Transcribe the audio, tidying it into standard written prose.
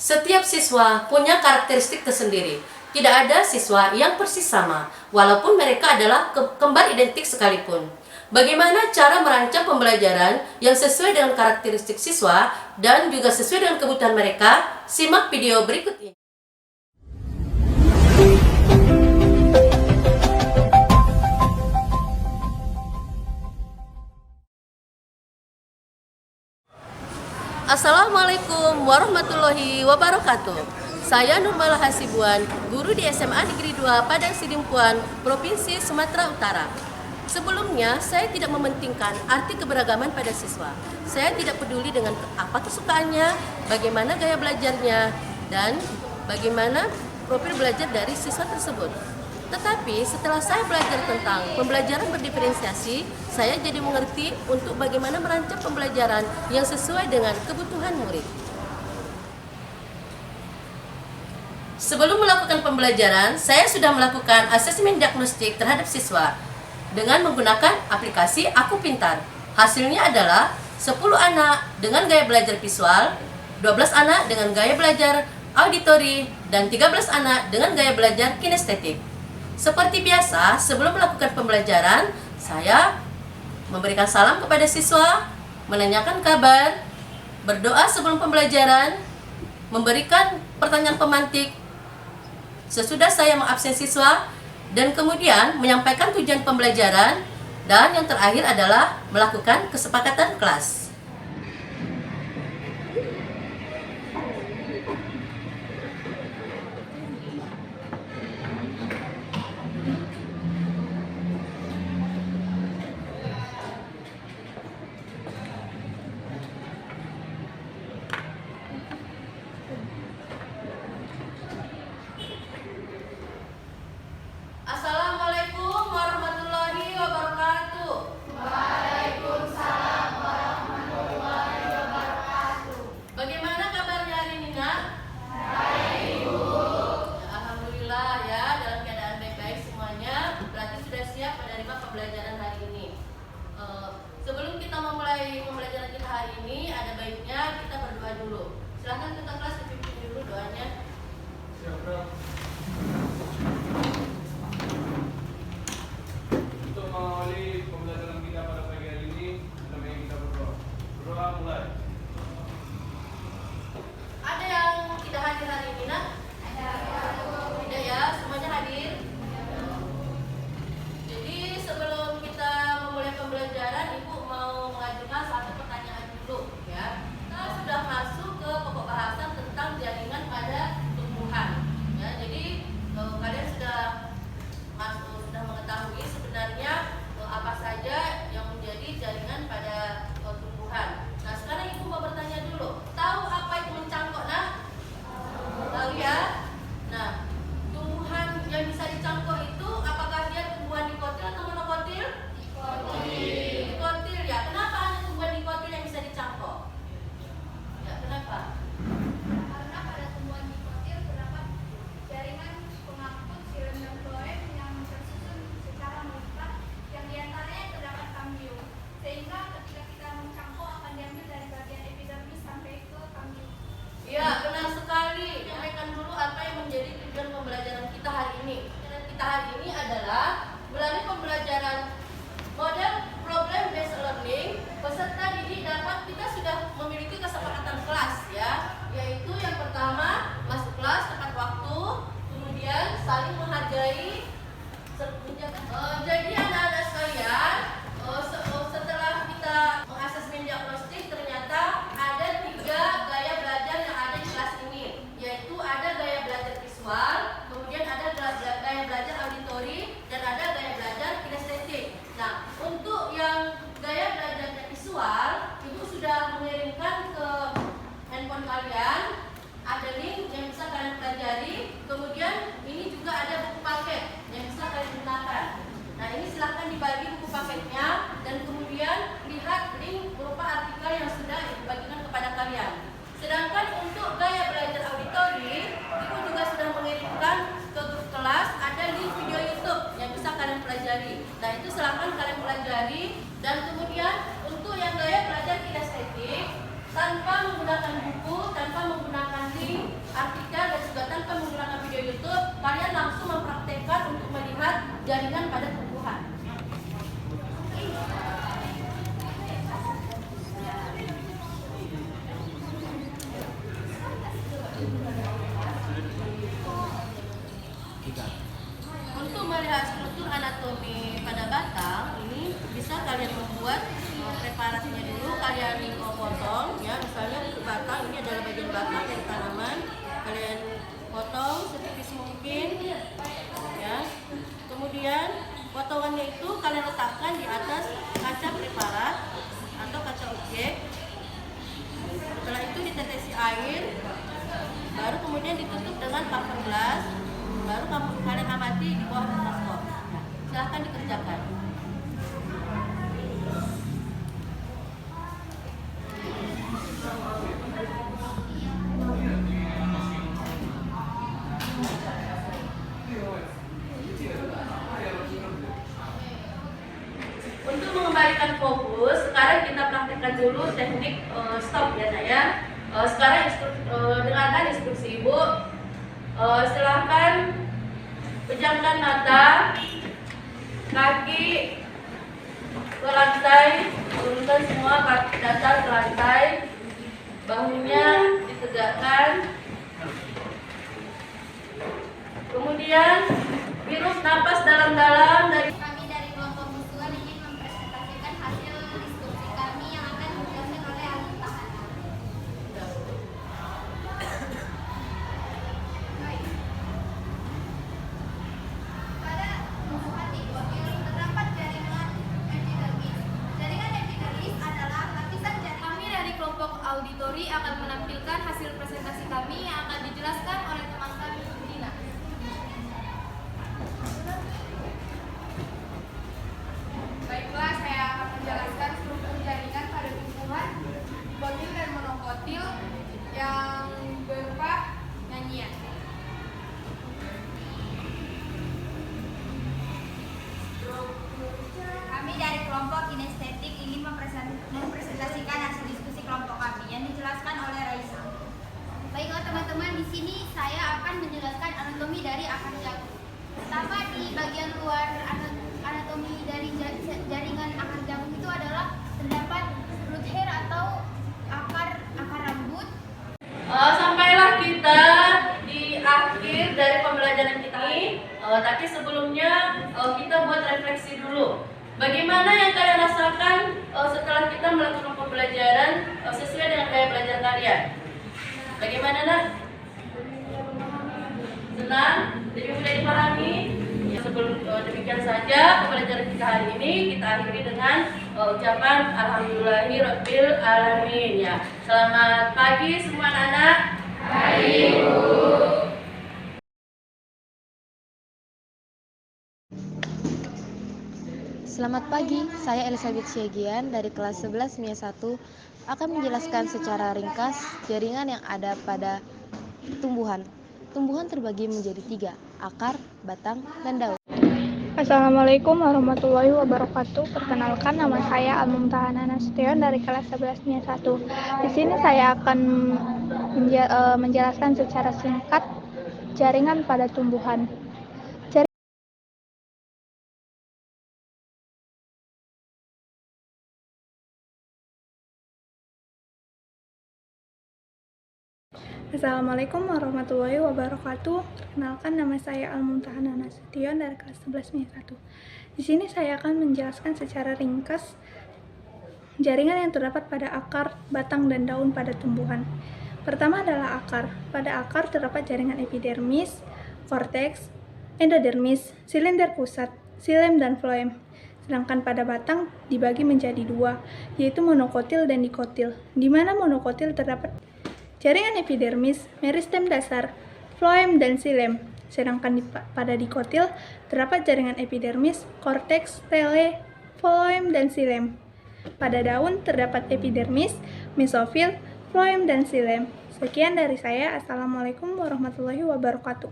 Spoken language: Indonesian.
Setiap siswa punya karakteristik tersendiri. Tidak ada siswa yang persis sama, walaupun mereka adalah kembar identik sekalipun. Bagaimana cara merancang pembelajaran yang sesuai dengan karakteristik siswa dan juga sesuai dengan kebutuhan mereka? Simak video berikut ini. Assalamualaikum warahmatullahi wabarakatuh. Saya Nurmala Hasibuan, guru di SMA Negeri 2 Padang Sidimpuan, Provinsi Sumatera Utara. Sebelumnya, saya tidak mementingkan arti keberagaman pada siswa. Saya tidak peduli dengan apa kesukaannya, bagaimana gaya belajarnya, dan bagaimana profil belajar dari siswa tersebut. Tetapi setelah saya belajar tentang pembelajaran berdiferensiasi, saya jadi mengerti untuk bagaimana merancang pembelajaran yang sesuai dengan kebutuhan murid. Sebelum melakukan pembelajaran, saya sudah melakukan asesmen diagnostik terhadap siswa dengan menggunakan aplikasi Aku Pintar. Hasilnya adalah 10 anak dengan gaya belajar visual, 12 anak dengan gaya belajar auditori, dan 13 anak dengan gaya belajar kinestetik. Seperti biasa, sebelum melakukan pembelajaran, saya memberikan salam kepada siswa, menanyakan kabar, berdoa sebelum pembelajaran, memberikan pertanyaan pemantik sesudah saya mengabsen siswa, dan kemudian menyampaikan tujuan pembelajaran, dan yang terakhir adalah melakukan kesepakatan kelas. Assalamualaikum warahmatullahi wabarakatuh. Waalaikumsalam warahmatullahi wabarakatuh. Bagaimana kabarnya hari ini, Nak? Baik, Ibu. Alhamdulillah ya, dalam keadaan baik-baik semuanya. Berarti sudah siap menerima pembelajaran hari ini. Sebelum kita memulai pembelajaran kita hari ini, ada baiknya kita berdoa dulu. Silahkan kita kelas dipimpin dulu doanya. Siap, Bro. Untuk mengawali pembelajaran kita pada pagi hari ini, namanya kita berdoa. Berdoa mulai. Ada yang tidak hadir hari ini, Nak? Ada. Tidak ya, semuanya hadir. Jadi sebelum kita memulai pembelajaran, Ibu mau mengajukan satu pertanyaan dulu ya. Kita sudah masuk ke pokok bahasan tentang jaringan pada tumbuhan. Ya, jadi kalian sudah mengetahui sebenarnya apa saja yang menjadi jaringan pada tumbuhan. Nah, sekarang Ibu mau bertanya dulu. Tahu apa itu mencangkok, Nak? Tahu ya? Nah, tumbuhan yang bisa dicangkok itu apakah dia tumbuhan dikotil atau monokotil? Dikotil ya. Kenapa ada tumbuhan dikotil yang bisa dicangkok? Ya, kenapa? Karena pada tumbuhan dikotil terdapat jaringan pengangkut silinder floem yang tersusun secara melipat, yang diantaranya terdapat kambium, sehingga ketika kita mencangkok akan diambil dari bagian epidermis sampai ke kambium. Iya, benar sekali. Sampaikan dulu apa yang menjadi tujuan pembelajaran kita hari ini. Tujuan kita hari ini adalah melalui pembelajaran model problem based learning, peserta didik kita sudah memiliki kesepakatan kelas ya, yaitu yang pertama masuk kelas tepat waktu, kemudian saling menghargai, jadi anak-anak sekalian, setelah kita mengasesmen diagnostik ternyata ada 3 gaya belajar yang ada di kelas ini, yaitu ada gaya belajar visual, kemudian ada gaya belajar auditori, dan ada gaya belajar kinestetik. Nah, untuk yang gaya belajar visual, Ibu sudah mengirimkan ke handphone kalian, ada link yang bisa kalian pelajari, kemudian ini juga ada buku paket yang bisa kalian gunakan. Nah, ini silahkan dibagi buku paketnya, dan kemudian lihat link berupa artikel yang sudah dibagikan kepada kalian. Sedangkan untuk gaya belajar auditori, Ibu juga sudah mengirimkan ke grup kelas, ada link video YouTube yang bisa kalian pelajari. Nah, itu silahkan kalian pelajari. Dan kemudian untuk yang gaya belajar kinestetik, tanpa menggunakan menggunakan buku, tanpa menggunakan link, artikel, dan juga tanpa menggunakan video YouTube, kalian langsung mempraktekkan untuk melihat jaringan pada tumbuhan. Untuk melihat struktur anatomi pada batang, ini bisa kalian membuat preparasinya dulu. Kalian potong, ya, misalnya untuk batang ini adalah bagian batang dari tanaman. Kalian potong setipis mungkin, ya. Kemudian potongannya itu kalian letakkan di atas kaca preparat atau kaca objek. Setelah itu ditetesi air, baru kemudian ditutup dengan cover glass. Baru kalian amati di bawah mikroskop. Silahkan dikerjakan. Untuk mengembalikan fokus, sekarang kita praktekkan dulu teknik stop ya Nak ya. Sekarang dengarkan instruksi Ibu. Silahkan pejamkan mata, kaki ke lantai, turunkan semua kaki datar ke lantai, bahunya ditegakkan. Kemudian hirup napas dalam-dalam dari. Kami dari kelompok visual ingin mempresentasikan hasil diskusi kami yang akan dijelaskan oleh ahli tahanan. Pada tumbuhan dikotil terdapat jaringan epidermis. Jaringan epidermis adalah lapisan jaringan. Kami dari kelompok auditori akan menampilkan hasil presentasi kami yang akan dijelaskan oleh teman kami, Dina. Baiklah, saya akan menjelaskan struktur jaringan pada tumbuhan dikotil dan monokotil yang berupa nyanyian. Kami dari kelompok kinestetik ingin mempresentasikan hasil diskusi kelompok kami yang dijelaskan oleh Raisa. Baiklah teman-teman, di sini saya akan menjelaskan anatomi dari akar jagung. Pertama, di bagian luar anatomi dari jaringan akar jagung itu adalah terdapat root hair atau akar rambut. Sampailah kita di akhir dari pembelajaran kita ini. Tapi sebelumnya kita buat refleksi dulu. Bagaimana yang kalian rasakan setelah kita melakukan pembelajaran sesuai dengan gaya belajar kalian? Bagaimana Nak? Senang? Lebih mudah dipahami? Ya, sebelum demikian saja pembelajaran kita hari ini kita akhiri dengan ucapan Alhamdulillahirabbil alamin ya. Selamat pagi semua anak-anak. Pagi Bu. Selamat pagi, saya Elizabeth Syagian dari kelas 11 MIA 1 akan menjelaskan secara ringkas jaringan yang ada pada tumbuhan. Tumbuhan terbagi menjadi 3, akar, batang, dan daun. Assalamualaikum warahmatullahi wabarakatuh. Perkenalkan, nama saya Al-Mumtahana Nasution dari kelas 11 MIA 1. Di sini saya akan menjelaskan secara singkat jaringan pada tumbuhan. Assalamualaikum warahmatullahi wabarakatuh. Perkenalkan, nama saya Al-Mumtahana Nasution dari kelas 11 MIA 1. Di sini saya akan menjelaskan secara ringkas jaringan yang terdapat pada akar, batang, dan daun pada tumbuhan. Pertama adalah akar. Pada akar terdapat jaringan epidermis, korteks, endodermis, silinder pusat, xilem, dan floem. Sedangkan pada batang dibagi menjadi 2, yaitu monokotil dan dikotil, di mana monokotil terdapat jaringan epidermis, meristem dasar, floem, dan xilem. Sedangkan pada dikotil terdapat jaringan epidermis, korteks, stele, floem, dan xilem. Pada daun terdapat epidermis, mesofil, floem, dan xilem. Sekian dari saya. Assalamualaikum warahmatullahi wabarakatuh.